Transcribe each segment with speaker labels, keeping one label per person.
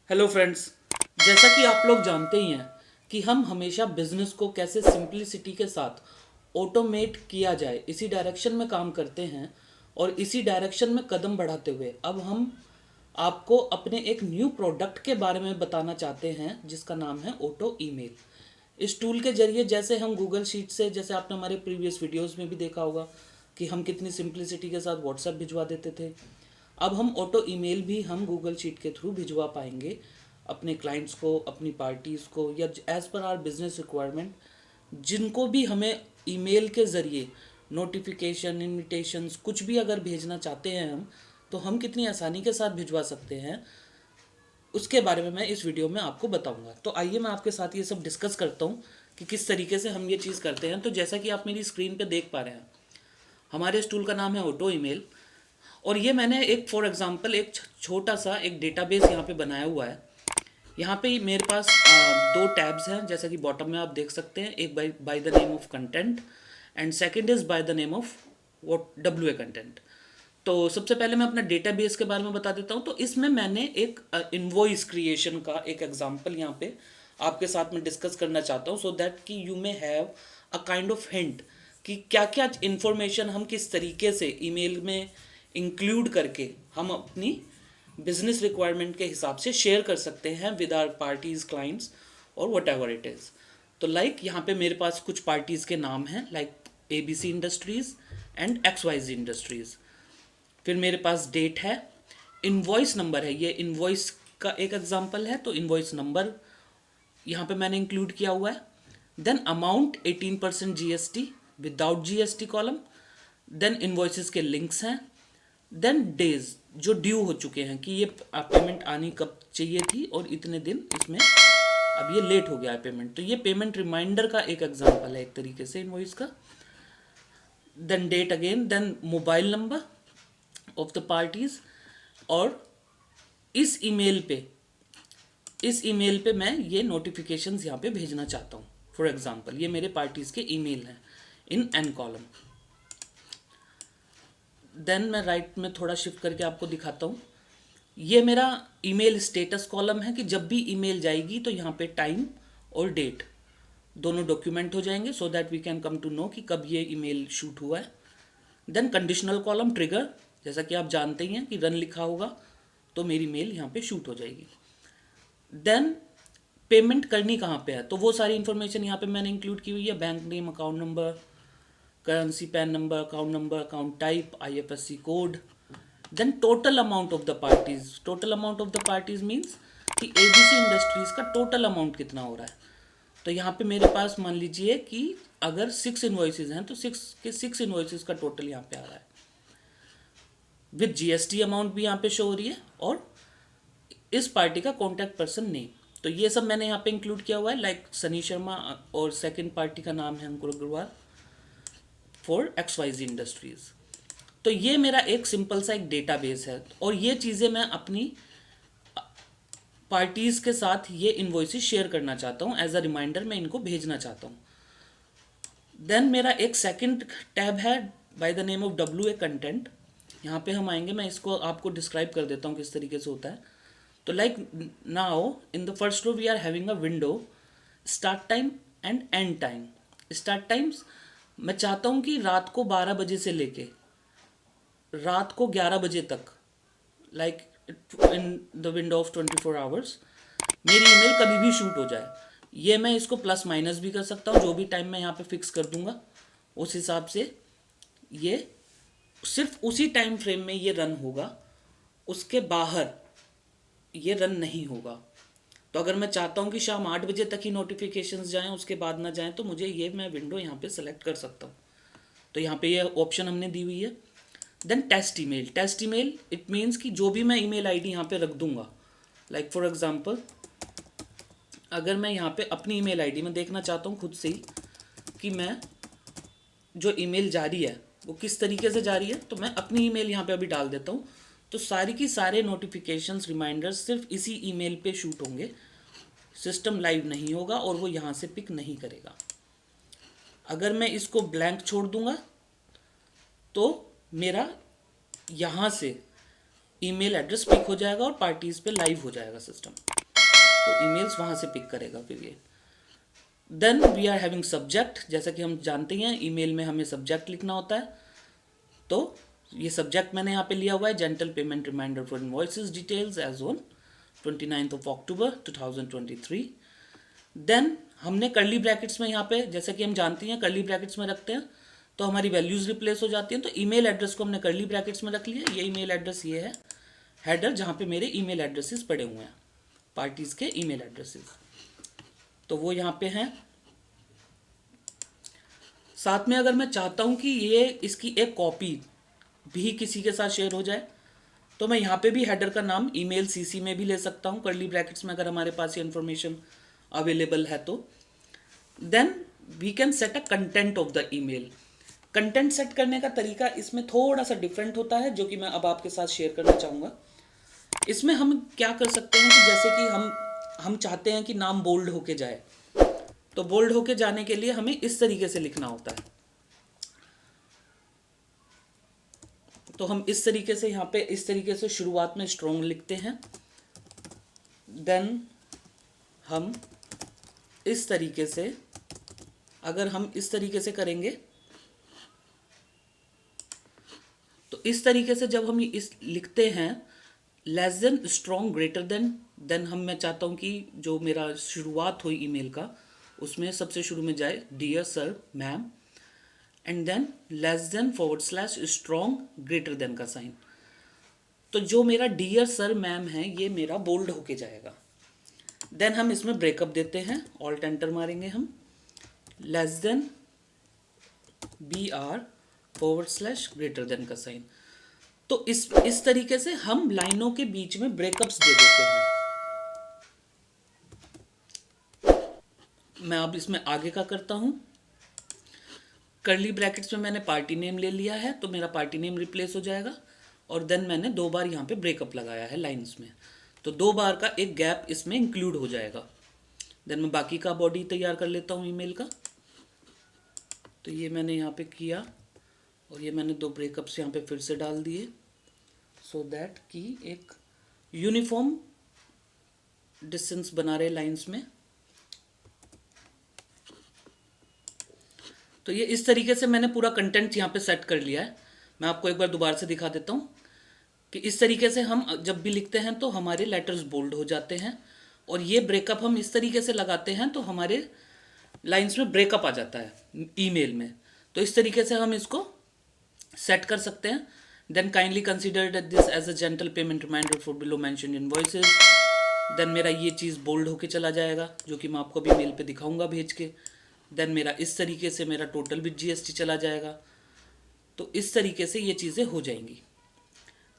Speaker 1: Hello friends. जैसा कि आप लोग जानते ही हैं कि हम हमेशा बिजनेस को कैसे सिंपलिसिटी के साथ ऑटोमेट किया जाए इसी डायरेक्शन में काम करते हैं और इसी डायरेक्शन में कदम बढ़ाते हुए अब हम आपको अपने एक न्यू प्रोडक्ट के बारे में बताना चाहते हैं जिसका नाम है ऑटो ईमेल। इस टूल के जरिए जैसे हम गूगल शीट से, जैसे आपने हमारे प्रीवियस वीडियोस में भी देखा होगा कि हम कितनी सिंपलिसिटी के साथ व्हाट्सएप भिजवा देते थे, अब हम ऑटो ईमेल भी हम गूगल शीट के थ्रू भिजवा पाएंगे अपने क्लाइंट्स को, अपनी पार्टीज़ को, या as per are business requirement जिनको भी हमें ईमेल के ज़रिए नोटिफिकेशन, इनविटेशंस कुछ भी अगर भेजना चाहते हैं हम, तो हम कितनी आसानी के साथ भिजवा सकते हैं उसके बारे में मैं इस वीडियो में आपको बताऊंगा। तो आइए मैं आपके साथ ये सब डिस्कस करता हूँ कि किस तरीके से हम ये चीज़ करते हैं। तो जैसा कि आप मेरी स्क्रीन पे देख पा रहे हैं, हमारे इस टूल का नाम है ऑटो ईमेल और ये मैंने एक फॉर एग्जांपल एक छोटा सा एक डेटाबेस यहाँ पे बनाया हुआ है। यहाँ पे मेरे पास दो टैब्स हैं, जैसा कि बॉटम में आप देख सकते हैं, एक bye the name of content and second is by the name of what W a content. तो सबसे पहले मैं अपना डेटाबेस के बारे में बता देता हूँ। तो इसमें मैंने एक इनवॉइस क्रिएशन का एक एग्जांपल यहाँ पे आपके साथ में डिस्कस करना चाहता हूँ, सो दैट कि you may have a kind of hint कि क्या क्या इन्फॉर्मेशन हम किस तरीके से ईमेल में इंक्लूड करके हम अपनी बिजनेस रिक्वायरमेंट के हिसाब से शेयर कर सकते हैं विद आर पार्टीज, क्लाइंट्स और वट एवर इट इज़। तो लाइक यहाँ पे मेरे पास कुछ पार्टीज़ के नाम हैं, like ABC industries and XYZ industries. फिर मेरे पास डेट है, इनवॉइस नंबर है, ये इनवॉइस का एक एग्जांपल है, तो इनवॉइस नंबर यहाँ पे मैंने इंक्लूड किया हुआ है। Then amount 18% GST without GST column. Then invoices के लिंक्स हैं। देन डेज जो ड्यू हो चुके हैं कि ये पेमेंट आनी कब चाहिए थी और इतने दिन इसमें अब ये लेट हो गया है पेमेंट, तो ये पेमेंट रिमाइंडर का एक एग्जांपल है एक तरीके से इनवॉइस का। Then date again, then mobile number of the parties. और इस ईमेल पे मैं ये नोटिफिकेशंस यहाँ पे भेजना चाहता हूँ। फॉर एग्जांपल ये मेरे पार्टीज के ईमेल हैं इन एन कॉलम। देन मैं राइट में थोड़ा शिफ्ट करके आपको दिखाता हूँ। ये मेरा ईमेल स्टेटस कॉलम है कि जब भी ईमेल जाएगी तो यहाँ पे टाइम और डेट दोनों डॉक्यूमेंट हो जाएंगे, so that we can come to know कि कब ये ईमेल शूट हुआ है। देन कंडीशनल कॉलम ट्रिगर, जैसा कि आप जानते ही हैं कि रन लिखा होगा तो मेरी मेल यहाँ पे शूट हो जाएगी। देन पेमेंट करनी कहाँ पे है, तो वो सारी इन्फॉर्मेशन यहाँ पे मैंने इंक्लूड की हुई है, bank name, account number, currency, PAN number, account type, IFSC code. Then total amount of the parties. Total amount of the parties means कि ABC इंडस्ट्रीज का टोटल अमाउंट कितना हो रहा है। तो यहाँ पे मेरे पास मान लीजिए कि अगर 6 इन्वॉइसेज हैं तो 6 इन्वॉइसेज का टोटल यहाँ पे आ रहा है विद GST अमाउंट भी यहाँ पे शो हो रही है और इस पार्टी का कॉन्टैक्ट पर्सन नेम। तो ये सब मैंने यहाँ पे इंक्लूड किया हुआ है, लाइक सनी शर्मा और सेकंड पार्टी का नाम है अंकुर अग्रवाल फॉर XYZ इंडस्ट्रीज। तो ये मेरा एक सिंपल सा एक डेटाबेस है और ये चीज़ें मैं अपनी पार्टीज़ के साथ ये इन्वॉइसेस शेयर करना चाहता हूँ, एज अ रिमाइंडर मैं इनको भेजना चाहता हूँ। देन मेरा एक सेकंड टैब है bye the name of WA content. यहाँ पे हम आएंगे, मैं इसको आपको डिस्क्राइब कर देता हूँ किस तरीके से होता है। तो like now in the first row we are having a window start time end and time. Start times मैं चाहता हूँ कि रात को 12 बजे से लेके रात को 11 बजे तक, like in the window of 24 hours मेरी ईमेल कभी भी शूट हो जाए। ये मैं इसको प्लस माइनस भी कर सकता हूँ, जो भी टाइम मैं यहाँ पे फिक्स कर दूंगा उस हिसाब से ये सिर्फ उसी टाइम फ्रेम में ये रन होगा, उसके बाहर ये रन नहीं होगा। तो अगर मैं चाहता हूँ कि शाम 8 बजे तक ही नोटिफिकेशंस जाएं, उसके बाद ना जाएं, तो मुझे ये मैं विंडो यहाँ पे सेलेक्ट कर सकता हूँ। तो यहाँ पे ये ऑप्शन हमने दी हुई है। Then test email it means कि जो भी मैं ईमेल आईडी यहाँ पे रख दूंगा, लाइक फॉर एग्जांपल अगर मैं यहाँ पे अपनी ईमेल आईडी में देखना चाहता हूँ खुद से ही कि मैं जो ईमेल जा रही है वो किस तरीके से जा रही है, तो मैं अपनी ईमेल यहाँ पे अभी डाल देता हूँ। तो सारी की सारे नोटिफिकेशंस, रिमाइंडर्स सिर्फ इसी ईमेल पे शूट होंगे, सिस्टम लाइव नहीं होगा और वो यहाँ से पिक नहीं करेगा। अगर मैं इसको ब्लैंक छोड़ दूंगा तो मेरा यहाँ से ईमेल एड्रेस पिक हो जाएगा और पार्टीज पे लाइव हो जाएगा सिस्टम। तो ईमेल्स वहाँ से पिक करेगा फिर ये। Then we are having subject, जैसा कि हम जानते हैं ईमेल में हमें सब्जेक्ट लिखना होता है, तो ये सब्जेक्ट मैंने यहाँ पे लिया हुआ है gentle payment reminder for invoices details as on 29 October 2023। Then हमने कर्ली ब्रैकेट्स में यहाँ पे, जैसा कि हम जानते हैं कर्ली ब्रैकेट्स में रखते हैं तो हमारी वैल्यूज रिप्लेस हो जाती हैं, तो ईमेल एड्रेस को हमने कर्ली ब्रैकेट्स में रख लिया। ये ईमेल एड्रेस ये है हेडर जहाँ पे मेरे ईमेल एड्रेसेस पड़े हुए हैं, पार्टीज के ईमेल एड्रेसेस, तो वो यहाँ पे हैं। साथ में अगर मैं चाहता हूँ कि ये इसकी एक कॉपी भी किसी के साथ शेयर हो जाए तो मैं यहाँ पे भी हेडर का नाम ईमेल सीसी में भी ले सकता हूँ कर्ली ब्रैकेट्स में, अगर हमारे पास ये इन्फॉर्मेशन अवेलेबल है तो। Then we can set a content of the email. Content set करने का तरीका इसमें थोड़ा सा डिफरेंट होता है, जो कि मैं अब आपके साथ शेयर करना चाहूँगा। इसमें हम क्या कर सकते हैं कि जैसे कि हम चाहते हैं कि नाम बोल्ड होके जाए, तो बोल्ड होके जाने के लिए हमें इस तरीके से लिखना होता है। तो हम इस तरीके से यहाँ पे इस तरीके से शुरुआत में स्ट्रॉन्ग लिखते हैं, देन हम इस तरीके से, अगर हम इस तरीके से करेंगे तो इस तरीके से जब हम इस लिखते हैं less than strong greater then हम, मैं चाहता हूँ कि जो मेरा शुरुआत हुई ईमेल का उसमें सबसे शुरू में जाए dear sir ma'am, and then less than / strong greater than का साइन। तो जो मेरा डियर सर मैम है ये मेरा बोल्ड होके जाएगा। देन हम इसमें ब्रेकअप देते हैं, ऑल्ट एंटर मारेंगे हम, less than BR / greater than का साइन। तो इस तरीके से हम लाइनों के बीच में ब्रेकअप्स दे देते हैं। मैं अब इसमें आगे का करता हूं। कर्ली ब्रैकेट्स में मैंने पार्टी नेम ले लिया है तो मेरा पार्टी नेम रिप्लेस हो जाएगा, और देन मैंने 2 बार यहाँ पे ब्रेकअप लगाया है लाइंस में, तो 2 बार का एक गैप इसमें इंक्लूड हो जाएगा। देन मैं बाकी का बॉडी तैयार कर लेता हूँ ईमेल का। तो ये मैंने यहाँ पे किया और ये मैंने 2 ब्रेकअप्स यहाँ पे फिर से डाल दिए, सो दैट कि एक यूनिफॉर्म डिस्टेंस बना रहे लाइंस में। तो ये इस तरीके से मैंने पूरा कंटेंट यहाँ पे सेट कर लिया है। मैं आपको एक बार दोबारा से दिखा देता हूँ कि इस तरीके से हम जब भी लिखते हैं तो हमारे लेटर्स बोल्ड हो जाते हैं, और ये ब्रेकअप हम इस तरीके से लगाते हैं तो हमारे लाइंस में ब्रेकअप आ जाता है ईमेल में। तो इस तरीके से हम इसको सेट कर सकते हैं। Then kindly consider this as a gentle payment reminder for below mentioned invoices. Then मेरा ये चीज़ बोल्ड होके चला जाएगा, जो कि मैं आपको अभी मेल पे दिखाऊंगा भेज के। देन मेरा इस तरीके से मेरा टोटल विद GST चला जाएगा। तो इस तरीके से ये चीज़ें हो जाएंगी।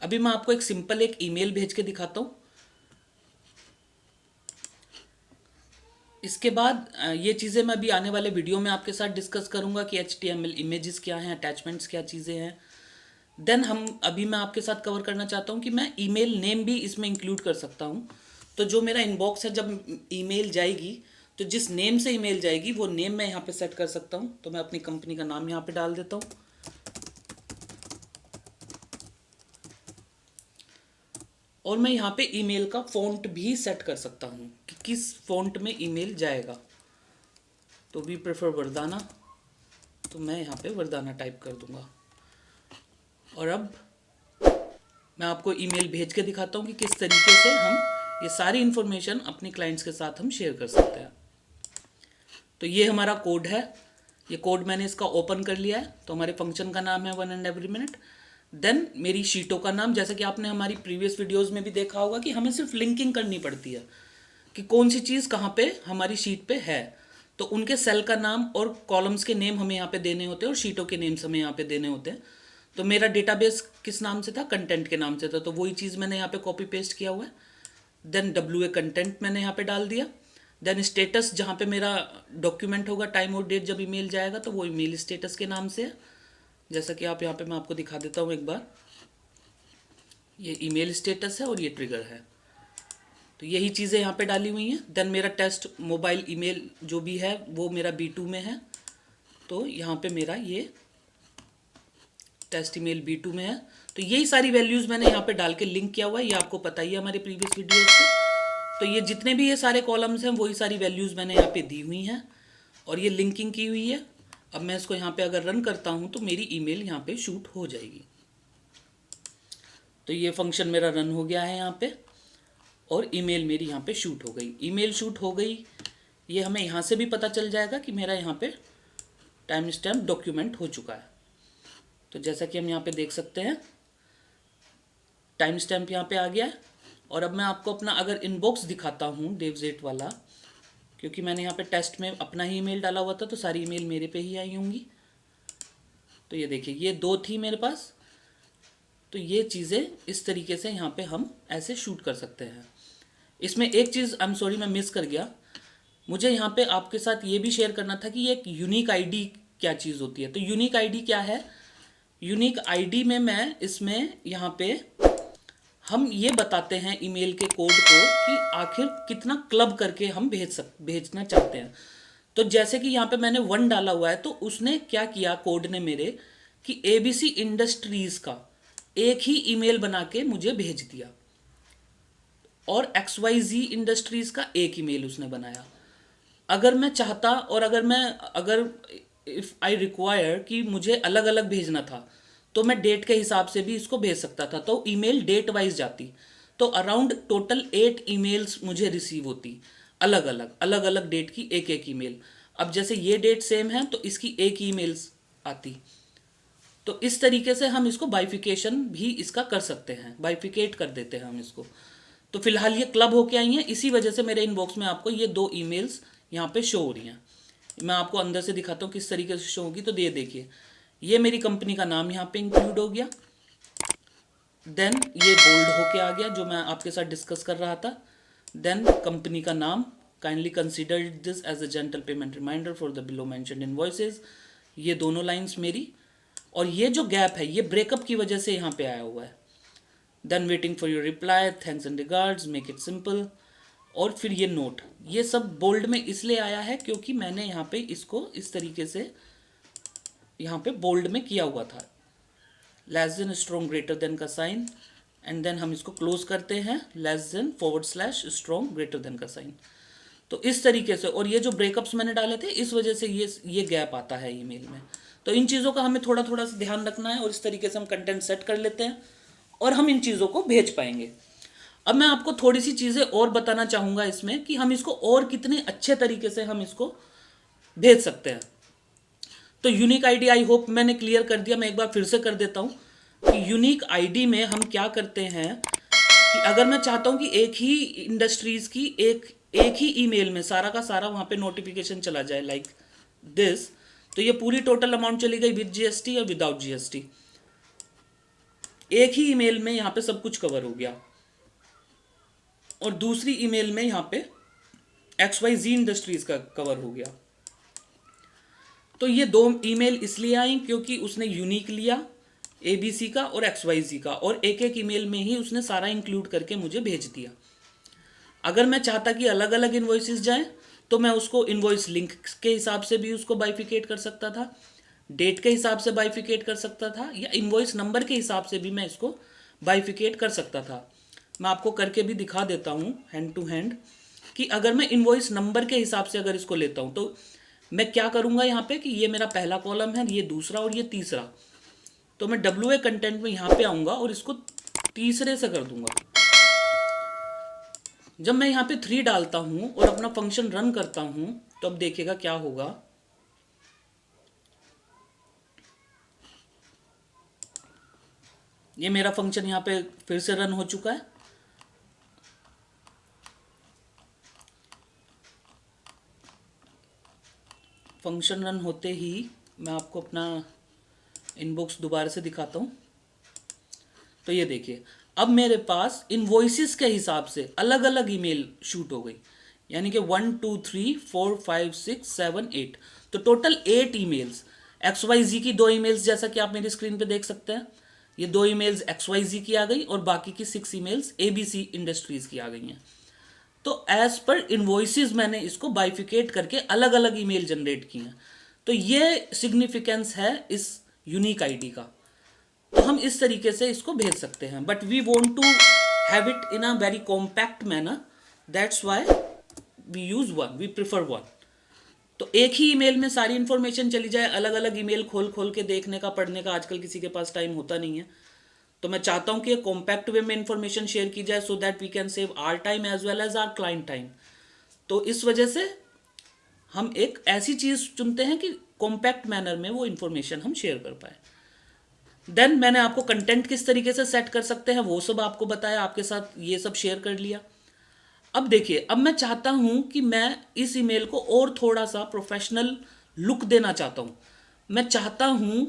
Speaker 1: अभी मैं आपको एक सिंपल एक ईमेल भेज के दिखाता हूँ। इसके बाद ये चीज़ें मैं अभी आने वाले वीडियो में आपके साथ डिस्कस करूँगा कि HTML इमेजेस क्या हैं, अटैचमेंट्स क्या चीज़ें हैं। देन अभी मैं आपके साथ कवर करना चाहता हूँ कि मैं ईमेल नेम भी इसमें इंक्लूड कर सकता हूँ। तो जो मेरा इनबॉक्स है, जब ईमेल जाएगी तो जिस नेम से ईमेल जाएगी वो नेम मैं यहाँ पे सेट कर सकता हूँ। तो मैं अपनी कंपनी का नाम यहाँ पे डाल देता हूँ, और मैं यहाँ पे ईमेल का फ़ॉन्ट भी सेट कर सकता हूँ कि किस फ़ॉन्ट में ईमेल जाएगा। तो वी प्रेफर वरदाना, तो मैं यहाँ पे वरदाना टाइप कर दूँगा। और अब मैं आपको ईमेल भेज के दिखाता हूँ कि किस तरीके से हम ये सारी इन्फॉर्मेशन अपने क्लाइंट्स के साथ हम शेयर कर सकते हैं। तो ये हमारा कोड है, ये कोड मैंने इसका ओपन कर लिया है। तो हमारे फंक्शन का नाम है 1 and every minute। देन मेरी शीटों का नाम, जैसे कि आपने हमारी प्रीवियस वीडियोस में भी देखा होगा कि हमें सिर्फ लिंकिंग करनी पड़ती है कि कौन सी चीज़ कहाँ पे हमारी शीट पे है। तो उनके सेल का नाम और कॉलम्स के नेम हमें यहाँ पे देने होते हैं, और शीटों के नेम्स हमें यहाँ पे देने होते हैं। तो मेरा डेटाबेस किस नाम से था, कंटेंट के नाम से था, तो वही चीज़ मैंने यहाँ पे कॉपी पेस्ट किया हुआ है। देन WA कंटेंट मैंने यहाँ पे डाल दिया। देन स्टेटस, जहाँ पे मेरा डॉक्यूमेंट होगा, टाइम और डेट जब ईमेल जाएगा तो वो ईमेल स्टेटस के नाम से है। जैसा कि आप यहाँ पे मैं आपको दिखा देता हूँ एक बार, ये ईमेल स्टेटस है और ये ट्रिगर है। तो यही चीज़ें यहाँ पे डाली हुई हैं। देन मेरा टेस्ट मोबाइल ईमेल जो भी है वो मेरा B2 में है, तो यहाँ पे मेरा ये टेस्ट ईमेल B2 में है। तो यही सारी वैल्यूज़ मैंने यहाँ पे डाल के लिंक किया हुआ है, ये आपको पता ही है हमारे प्रीवियस वीडियो से। तो ये जितने भी ये सारे कॉलम्स हैं वही सारी वैल्यूज़ मैंने यहाँ पे दी हुई हैं और ये लिंकिंग की हुई है। अब मैं इसको यहाँ पे अगर रन करता हूँ तो मेरी ईमेल यहाँ पे शूट हो जाएगी। तो ये फंक्शन मेरा रन हो गया है यहाँ पे और ईमेल मेरी यहाँ पे शूट हो गई। ईमेल शूट हो गई, ये हमें यहाँ से भी पता चल जाएगा कि मेरा यहाँ पे टाइम स्टैम्प डॉक्यूमेंट हो चुका है। तो जैसा कि हम यहाँ पे देख सकते हैं टाइम स्टैम्प यहाँ पे आ गया है। और अब मैं आपको अपना अगर इनबॉक्स दिखाता हूँ डेवजेट वाला, क्योंकि मैंने यहाँ पे टेस्ट में अपना ही ईमेल डाला हुआ था तो सारी ईमेल मेरे पे ही आई होंगी। तो ये देखिए ये 2 थी मेरे पास। तो ये चीज़ें इस तरीके से यहाँ पे हम ऐसे शूट कर सकते हैं। इसमें एक चीज़ आई एम सॉरी मैं मिस कर गया, मुझे यहाँ पे आपके साथ ये भी शेयर करना था कि ये एक यूनिक आईडी क्या चीज़ होती है। तो यूनिक आईडी क्या है? यूनिक आईडी में मैं इसमें यहाँ पे हम ये बताते हैं ईमेल के कोड को कि आखिर कितना क्लब करके हम भेजना चाहते हैं। तो जैसे कि यहाँ पे मैंने 1 डाला हुआ है तो उसने क्या किया कोड ने मेरे कि ABC इंडस्ट्रीज़ का एक ही ईमेल बना के मुझे भेज दिया और XYZ इंडस्ट्रीज़ का एक ईमेल उसने बनाया। अगर मैं चाहता और अगर इफ़ आई रिक्वायर कि मुझे अलग अलग भेजना था तो मैं डेट के हिसाब से भी इसको भेज सकता था। तो ईमेल डेट वाइज जाती, तो अराउंड टोटल 8 ईमेल्स मुझे रिसीव होती अलग अलग डेट की एक ईमेल। अब जैसे ये डेट सेम है तो इसकी एक ईमेल्स आती। तो इस तरीके से हम इसको बाइफिकेशन भी इसका कर सकते हैं, बाइफिकेट कर देते हैं हम इसको। तो फिलहाल ये क्लब होके आई हैं, इसी वजह से मेरे इनबॉक्स में आपको ये 2 ईमेल्स यहाँ पे शो हो रही हैं। मैं आपको अंदर से दिखाता हूँ किस तरीके से शो होगी। तो ये देखिए ये मेरी कंपनी का नाम यहाँ पे इंक्लूड हो गया, देन ये बोल्ड होके आ गया जो मैं आपके साथ डिस्कस कर रहा था, देन कंपनी का नाम kindly consider this as a gentle payment reminder for the below mentioned invoices, ये दोनों लाइंस मेरी। और ये जो गैप है ये ब्रेकअप की वजह से यहाँ पे आया हुआ है। Then waiting for your reply, thanks and regards, make it simple. और फिर ये नोट, ये सब बोल्ड में इसलिए आया है क्योंकि मैंने यहाँ पे इसको इस तरीके से यहाँ पे बोल्ड में किया हुआ था, less than strong greater than का साइन, एंड देन हम इसको क्लोज करते हैं less than / strong greater than का साइन। तो इस तरीके से, और ये जो ब्रेकअप्स मैंने डाले थे इस वजह से ये गैप आता है ईमेल में। तो इन चीज़ों का हमें थोड़ा थोड़ा सा ध्यान रखना है और इस तरीके से हम कंटेंट सेट कर लेते हैं और हम इन चीज़ों को भेज पाएंगे। अब मैं आपको थोड़ी सी चीज़ें और बताना चाहूँगा इसमें कि हम इसको और कितने अच्छे तरीके से हम इसको भेज सकते हैं। तो यूनिक आईडी आई होप मैंने क्लियर कर दिया, मैं एक बार फिर से कर देता हूँ कि यूनिक आईडी में हम क्या करते हैं कि अगर मैं चाहता हूँ कि एक ही इंडस्ट्रीज़ की एक ही ईमेल में सारा का सारा वहाँ पे नोटिफिकेशन चला जाए लाइक दिस, तो ये पूरी टोटल अमाउंट चली गई विद GST या विदाउट GST। एक ही ईमेल में यहाँ पे सब कुछ कवर हो गया और दूसरी ईमेल में यहाँ पे XYZ इंडस्ट्रीज़ का कवर हो गया। तो ये 2 ईमेल इसलिए आई क्योंकि उसने यूनिक लिया ABC का और XYZ का और एक ईमेल में ही उसने सारा इंक्लूड करके मुझे भेज दिया। अगर मैं चाहता कि अलग अलग इन्वॉइसेस जाएं तो मैं उसको इन्वॉइस लिंक के हिसाब से भी उसको बाइफिकेट कर सकता था, डेट के हिसाब से बाइफिकेट कर सकता था, या इन्वॉइस नंबर के हिसाब से भी मैं इसको बाइफिकेट कर सकता था। मैं आपको करके भी दिखा देता हूँ हैंड टू हैंड कि अगर मैं इन्वॉइस नंबर के हिसाब से अगर इसको लेता हूँ तो मैं क्या करूँगा यहाँ पे कि ये मेरा पहला कॉलम है, ये दूसरा और ये तीसरा। तो मैं WA कंटेंट में यहाँ पे आऊँगा और इसको तीसरे से कर दूंगा। जब मैं यहाँ पे 3 डालता हूँ और अपना फंक्शन रन करता हूँ तो अब देखिएगा क्या होगा। ये मेरा फंक्शन यहाँ पे फिर से रन हो चुका है। फंक्शन रन होते ही मैं आपको अपना इनबॉक्स दोबारा से दिखाता हूँ। तो ये देखिए अब मेरे पास इनवॉइसेस के हिसाब से अलग अलग ईमेल शूट हो गई, यानी कि 1 2 3 4 5 6 7 8, तो टोटल 8 ईमेल्स। XYZ की 2 ईमेल्स जैसा कि आप मेरी स्क्रीन पे देख सकते हैं, ये 2 ईमेल्स XYZ की आ गई और बाकी की 6 ईमेल्स ABC इंडस्ट्रीज़ की आ गई हैं। तो एज पर इनवॉइसेस मैंने इसको बाइफिकेट करके अलग अलग ईमेल जनरेट की हैं। तो ये सिग्निफिकेंस है इस यूनिक आईडी का। तो हम इस तरीके से इसको भेज सकते हैं, but we want to have it in a very compact manner. That's why we use one, we prefer one. तो एक ही ईमेल में सारी इन्फॉर्मेशन चली जाए, अलग अलग ईमेल खोल खोल के देखने का, पढ़ने का आजकल किसी के पास टाइम होता नहीं है। तो मैं चाहता हूँ कि एक कॉम्पैक्ट वे में इन्फॉर्मेशन शेयर की जाए, so that we can save our time as well as our client time. तो इस वजह से हम एक ऐसी चीज़ चुनते हैं कि कॉम्पैक्ट मैनर में वो इन्फॉर्मेशन हम शेयर कर पाए। देन मैंने आपको कंटेंट किस तरीके से सेट कर सकते हैं वो सब आपको बताया, आपके साथ ये सब शेयर कर लिया। अब देखिए, अब मैं चाहता हूं कि मैं इस ईमेल को और थोड़ा सा प्रोफेशनल लुक देना चाहता हूं। मैं चाहता हूं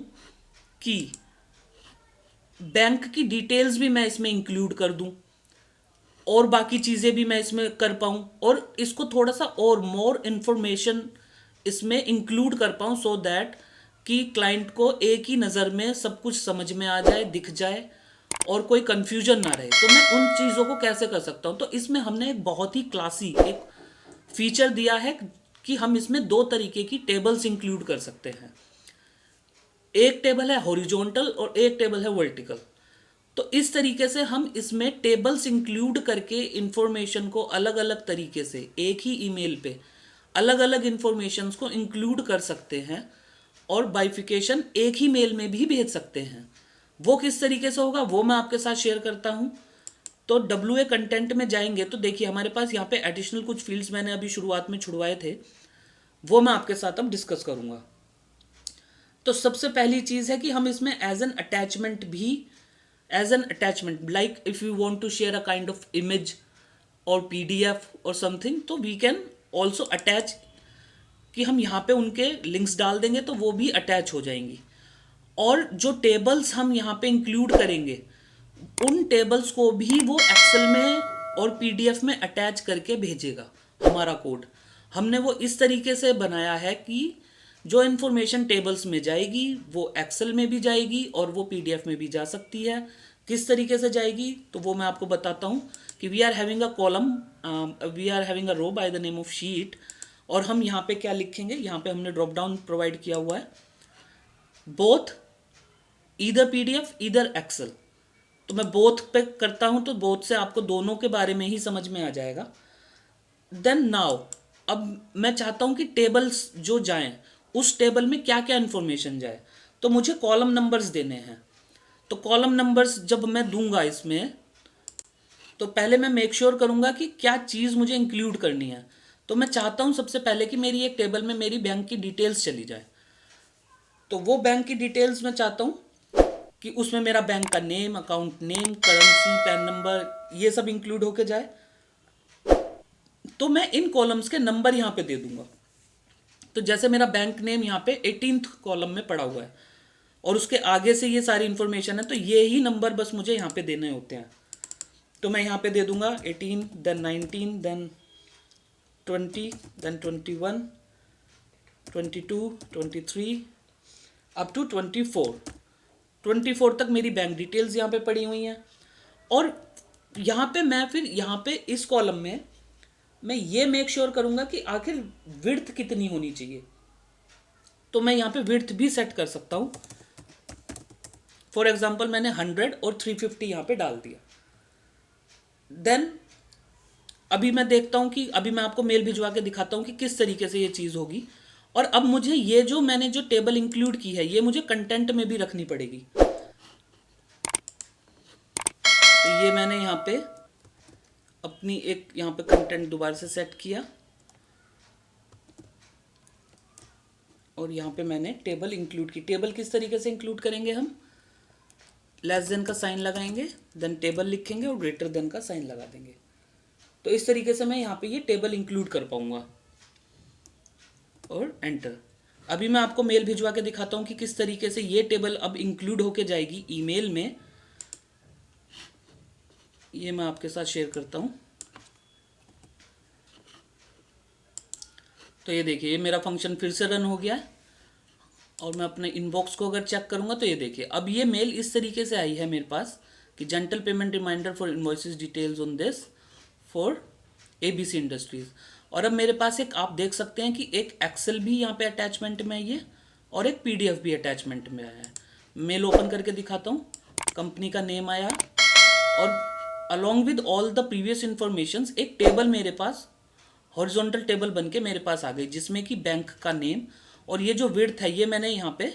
Speaker 1: कि बैंक की डिटेल्स भी मैं इसमें इंक्लूड कर दूं और बाकी चीज़ें भी मैं इसमें कर पाऊं, और इसको थोड़ा सा और मोर इन्फॉर्मेशन इसमें इंक्लूड कर पाऊं, सो दैट कि क्लाइंट को एक ही नज़र में सब कुछ समझ में आ जाए, दिख जाए और कोई कंफ्यूजन ना रहे। तो मैं उन चीज़ों को कैसे कर सकता हूं? तो इसमें हमने एक बहुत ही क्लासी एक फीचर दिया है कि हम इसमें दो तरीके की टेबल्स इंक्लूड कर सकते हैं। एक टेबल है हॉरिजॉन्टल और एक टेबल है वर्टिकल। तो इस तरीके से हम इसमें टेबल्स इंक्लूड करके इंफॉर्मेशन को अलग अलग तरीके से एक ही ईमेल पे अलग अलग इंफॉर्मेशंस को इंक्लूड कर सकते हैं और बाइफिकेशन एक ही मेल में भी भेज सकते हैं। वो किस तरीके से होगा वो मैं आपके साथ शेयर करता हूँ। तो WA कंटेंट में जाएंगे तो देखिए हमारे पास यहाँ पे एडिशनल कुछ फील्ड्स मैंने अभी शुरुआत में छुड़वाए थे, वो मैं आपके साथ अब डिस्कस करूँगा। तो सबसे पहली चीज़ है कि हम इसमें एज एन अटैचमेंट भी, as an attachment like if you want to share a kind of image और PDF और समथिंग, तो वी कैन ऑल्सो अटैच, कि हम यहाँ पे उनके लिंक्स डाल देंगे तो वो भी अटैच हो जाएंगी। और जो टेबल्स हम यहाँ पे इंक्लूड करेंगे उन टेबल्स को भी वो एक्सेल में और PDF में अटैच करके भेजेगा हमारा कोड। हमने वो इस तरीके से बनाया है कि जो इन्फॉर्मेशन टेबल्स में जाएगी वो एक्सेल में भी जाएगी और वो PDF में भी जा सकती है। किस तरीके से जाएगी तो वो मैं आपको बताता हूँ कि we are having a column, we are having a row by the name of sheet, और हम यहाँ पे क्या लिखेंगे, यहाँ पे हमने ड्रॉप डाउन प्रोवाइड किया हुआ है, both either PDF either Excel. तो मैं बोथ पे करता हूँ तो बोथ से आपको दोनों के बारे में ही समझ में आ जाएगा। देन नाउ अब मैं चाहता हूँ कि टेबल्स जो जाएं उस टेबल में क्या क्या इन्फॉर्मेशन जाए, तो मुझे कॉलम नंबर्स देने हैं। तो कॉलम नंबर्स जब मैं दूंगा इसमें, तो पहले मैं मेक श्योर करूँगा कि क्या चीज़ मुझे इंक्लूड करनी है। तो मैं चाहता हूँ सबसे पहले कि मेरी एक टेबल में मेरी बैंक की डिटेल्स चली जाए। तो वो बैंक की डिटेल्स मैं चाहता हूँ कि उसमें मेरा बैंक का name, account name, currency, PAN number, ये सब इंक्लूड होके जाए। तो मैं इन कॉलम्स के नंबर यहाँ पे दे दूंगा। तो जैसे मेरा बैंक नेम यहाँ पे 18th कॉलम में पड़ा हुआ है और उसके आगे से ये सारी इन्फॉर्मेशन है, तो ये ही नंबर बस मुझे यहाँ पे देने होते हैं। तो मैं यहाँ पे दे दूंगा 18, then 19, then 20, then 21, 22, 23 up to 24 तक मेरी बैंक डिटेल्स यहाँ पे पड़ी हुई हैं। और यहाँ पे मैं फिर यहाँ पे इस कॉलम में मैं ये मेक श्योर करूँगा कि आखिर विड्थ कितनी होनी चाहिए। तो मैं यहाँ पे विड्थ भी सेट कर सकता हूँ। फॉर एग्जांपल मैंने 100 और 350 यहाँ पे डाल दिया। देन अभी मैं देखता हूँ कि अभी मैं आपको मेल भिजवा के दिखाता हूँ कि किस तरीके से ये चीज़ होगी। और अब मुझे ये जो मैंने जो टेबल इंक्लूड की है ये मुझे कंटेंट में भी रखनी पड़ेगी। तो ये मैंने यहाँ पे अपनी एक यहाँ पे कंटेंट दोबारा से सेट किया और यहाँ पे मैंने टेबल इंक्लूड की। टेबल किस तरीके से इंक्लूड करेंगे, हम लेस देन का साइन लगाएंगे, देन टेबल लिखेंगे और ग्रेटर देन का साइन लगा देंगे। तो इस तरीके से मैं यहाँ पे ये टेबल इंक्लूड कर पाऊंगा और एंटर। अभी मैं आपको मेल भिजवा के दिखाता हूँ कि किस तरीके से ये टेबल अब इंक्लूड होके जाएगी ईमेल में। ये मैं आपके साथ शेयर करता हूँ। तो ये देखिए ये मेरा फंक्शन फिर से रन हो गया है और मैं अपने इनबॉक्स को अगर चेक करूँगा तो ये देखिए अब ये मेल इस तरीके से आई है मेरे पास कि gentle payment reminder for invoices details on this for ABC industries. और अब मेरे पास एक आप देख सकते हैं कि एक एक्सेल भी यहाँ पे अटैचमेंट में है ये, और एक PDF भी अटैचमेंट में आया है। मेल ओपन करके दिखाता हूँ, कंपनी का नेम आया और along with all the previous informations एक टेबल मेरे पास हॉरिजॉन्टल टेबल बन के मेरे पास आ गई, जिसमें कि बैंक का नेम और ये जो विड्थ है ये मैंने यहाँ पे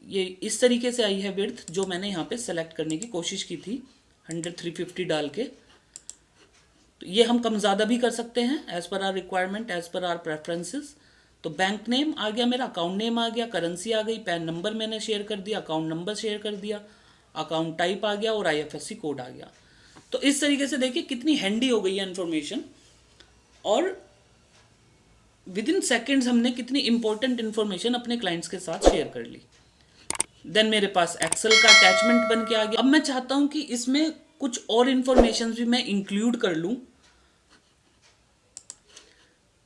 Speaker 1: ये इस तरीके से आई है विड्थ, जो मैंने यहाँ पे सेलेक्ट करने की कोशिश की थी 100-350 डाल के। तो ये हम कम ज़्यादा भी कर सकते हैं as per our requirement, as per our preferences. तो बैंक नेम आ गया मेरा, अकाउंट नेम आ गया, करेंसी आ गई, पैन नंबर मैंने शेयर कर दिया, अकाउंट नंबर शेयर कर दिया, अकाउंट टाइप आ गया और IFSC कोड आ गया। तो इस तरीके से देखिए कितनी हैंडी हो गई है इन्फॉर्मेशन, और विद इन सेकेंड्स हमने कितनी इंपॉर्टेंट इन्फॉर्मेशन अपने क्लाइंट्स के साथ शेयर कर ली। देन मेरे पास एक्सेल का अटैचमेंट बन के आ गया। अब मैं चाहता हूं कि इसमें कुछ और इन्फॉर्मेशन भी मैं इंक्लूड कर लूं,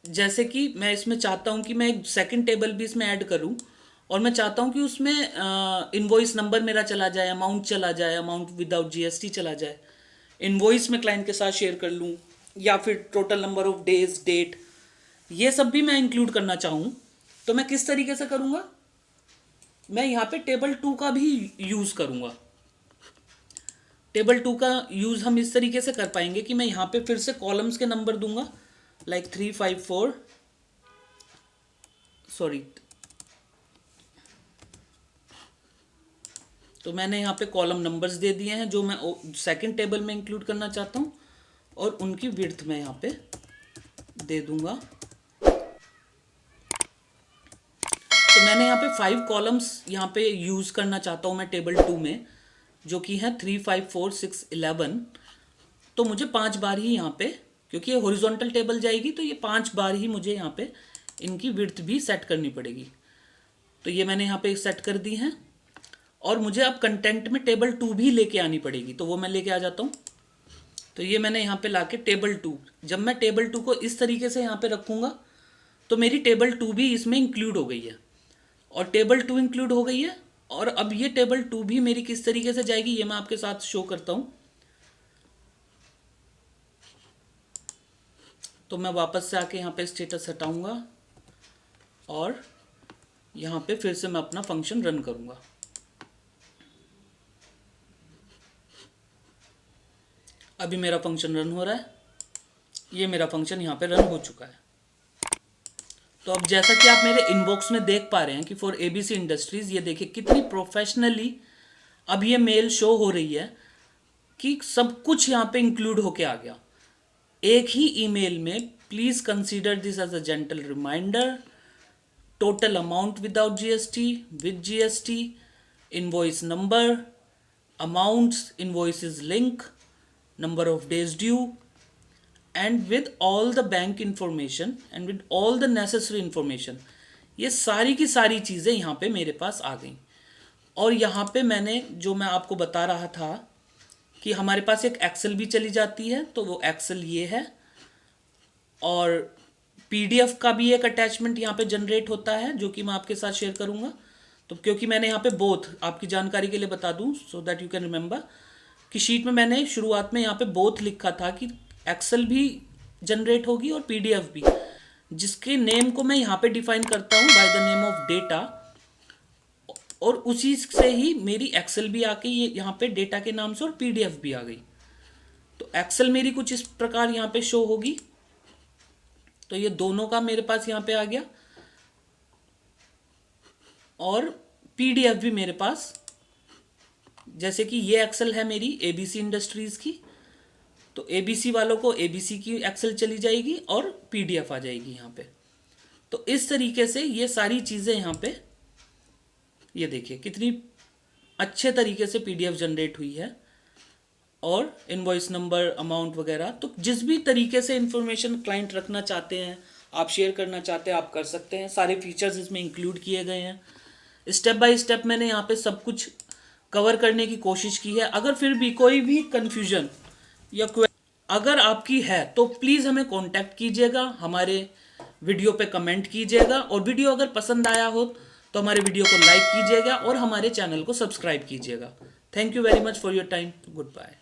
Speaker 1: जैसे कि मैं इसमें चाहता हूं कि मैं एक सेकंड टेबल भी इसमें ऐड करूं, और मैं चाहता हूं कि उसमें इनवॉइस नंबर मेरा चला जाए, अमाउंट चला जाए, अमाउंट विदाउट GST चला जाए, इनवॉइस में क्लाइंट के साथ शेयर कर लूं, या फिर total number of days, date, ये सब भी मैं इंक्लूड करना चाहूँ। तो मैं किस तरीके से करूँगा, मैं यहाँ पे टेबल 2 का भी यूज़ करूँगा। टेबल 2 का यूज़ हम इस तरीके से कर पाएंगे कि मैं यहाँ पे फिर से कॉलम्स के नंबर दूंगा, लाइक 354, सॉरी, तो मैंने यहाँ पे कॉलम नंबर्स दे दिए हैं जो मैं सेकंड टेबल में इंक्लूड करना चाहता हूँ, और उनकी विड्थ मैं यहाँ पे दे दूंगा। तो मैंने यहाँ पे 5 कॉलम्स यहाँ पे यूज़ करना चाहता हूँ मैं टेबल 2 में, जो कि है 3, 5, 4, 6, 11। तो मुझे 5 बार ही यहाँ पे, क्योंकि ये हॉरिजॉन्टल टेबल जाएगी तो ये 5 बार ही मुझे यहाँ पे इनकी विड्थ भी सेट करनी पड़ेगी। तो ये मैंने यहाँ पे सेट कर दी है, और मुझे अब कंटेंट में टेबल 2 भी लेके आनी पड़ेगी, तो वो मैं लेके आ जाता हूँ। तो ये मैंने यहाँ पे लाके टेबल 2, जब मैं टेबल 2 को इस तरीके से यहाँ पे रखूँगा तो मेरी टेबल 2 भी इसमें इंक्लूड हो गई है, और टेबल 2 इंक्लूड हो गई है। और अब ये टेबल 2 भी मेरी किस तरीके से जाएगी ये मैं आपके साथ शो करता हूँ। तो मैं वापस से आके यहाँ पे स्टेटस हटाऊंगा, और यहाँ पे फिर से मैं अपना फंक्शन रन करूँगा। अभी मेरा फंक्शन रन हो रहा है, ये मेरा फंक्शन यहाँ पे रन हो चुका है। तो अब जैसा कि आप मेरे इनबॉक्स में देख पा रहे हैं कि फॉर ABC इंडस्ट्रीज़, ये देखिए कितनी प्रोफेशनली अब ये मेल शो हो रही है कि सब कुछ यहाँ पे इंक्लूड होके आ गया एक ही ईमेल में। Please consider this as a gentle reminder, total amount without GST, with GST, invoice number, amounts, invoices link, number of days due, and with all the bank information and with all the necessary information। ये सारी की सारी चीज़ें यहाँ पे मेरे पास आ गई। और यहाँ पे मैंने जो मैं आपको बता रहा था कि हमारे पास एक एक्सेल भी चली जाती है, तो वो एक्सेल ये है, और PDF का भी एक अटैचमेंट यहाँ पे जनरेट होता है जो कि मैं आपके साथ शेयर करूँगा। तो क्योंकि मैंने यहाँ पे बोथ, आपकी जानकारी के लिए बता दूँ so that you can remember, कि शीट में मैंने शुरुआत में यहाँ पे बोथ लिखा था कि एक्सेल भी जनरेट होगी और PDF भी, जिसके नेम को मैं यहाँ पे डिफाइन करता हूँ bye the name of data, और उसी से ही मेरी एक्सेल भी आके ये यहाँ पे डेटा के नाम से और PDF भी आ गई। तो एक्सेल मेरी कुछ इस प्रकार यहाँ पे शो होगी। तो ये दोनों का मेरे पास यहाँ पे आ गया, और PDF भी मेरे पास, जैसे कि ये एक्सेल है मेरी ABC इंडस्ट्रीज़ की, तो ABC वालों को ABC की एक्सेल चली जाएगी और PDF आ जाएगी यहाँ पे। तो इस तरीके से ये सारी चीज़ें यहाँ पे, ये देखिए कितनी अच्छे तरीके से PDF जनरेट हुई है, और इनवॉइस नंबर, अमाउंट वगैरह। तो जिस भी तरीके से इंफॉर्मेशन क्लाइंट रखना चाहते हैं, आप शेयर करना चाहते हैं, आप कर सकते हैं। सारे फीचर्स इसमें इंक्लूड किए गए हैं। स्टेप बाय स्टेप मैंने यहाँ पे सब कुछ कवर करने की कोशिश की है। अगर फिर भी कोई भी कन्फ्यूजन या अगर आपकी है तो प्लीज़ हमें कांटेक्ट कीजिएगा, हमारे वीडियो पे कमेंट कीजिएगा, और वीडियो अगर पसंद आया हो तो हमारे वीडियो को लाइक कीजिएगा और हमारे चैनल को सब्सक्राइब कीजिएगा। Thank you very much for your time. Good bye.